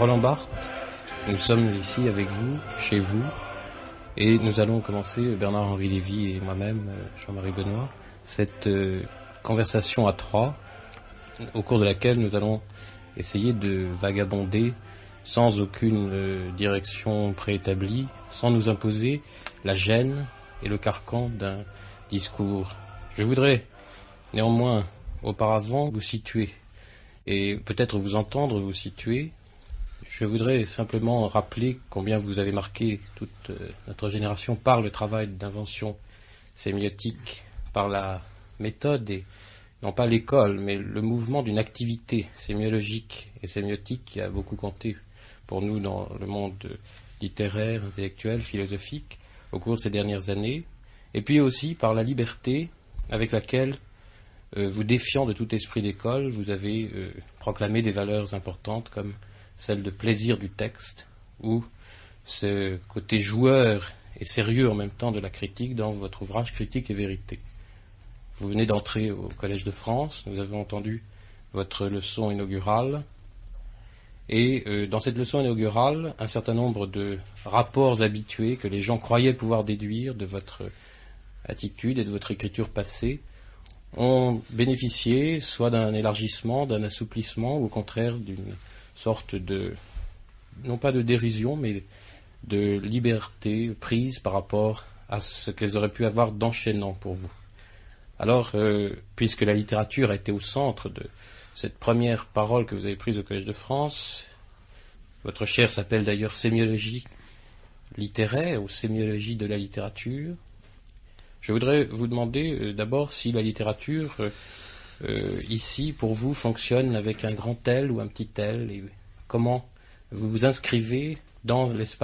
Roland Barthes. Nous sommes ici avec vous, chez vous, et nous allons commencer, Bernard-Henri Lévy et moi-même, Jean-Marie Benoît, cette conversation à trois, au cours de laquelle nous allons essayer de vagabonder sans aucune direction préétablie, sans nous imposer la gêne et le carcan d'un discours. Je voudrais néanmoins auparavant vous situer et peut-être vous entendre vous situer. Je voudrais simplement rappeler combien vous avez marqué toute notre génération par le travail d'invention sémiotique, par la méthode et non pas l'école, mais le mouvement d'une activité sémiologique et sémiotique qui a beaucoup compté pour nous dans le monde littéraire, intellectuel, philosophique au cours de ces dernières années, et puis aussi par la liberté avec laquelle, vous défiant de tout esprit d'école, vous avez proclamé des valeurs importantes comme celle de plaisir du texte, ou ce côté joueur et sérieux en même temps de la critique dans votre ouvrage Critique et vérité. Vous venez d'entrer au Collège de France, nous avons entendu votre leçon inaugurale, et dans cette leçon inaugurale, un certain nombre de rapports habitués que les gens croyaient pouvoir déduire de votre attitude et de votre écriture passée ont bénéficié soit d'un élargissement, d'un assouplissement, ou au contraire d'une sorte de, non pas de dérision, mais de liberté prise par rapport à ce qu'elles auraient pu avoir d'enchaînant pour vous. Alors, puisque la littérature a été au centre de cette première parole que vous avez prise au Collège de France, votre chaire s'appelle d'ailleurs sémiologie littéraire ou sémiologie de la littérature, je voudrais vous demander d'abord si la littérature ici pour vous fonctionne avec un grand L ou un petit L et comment vous vous inscrivez dans l'espace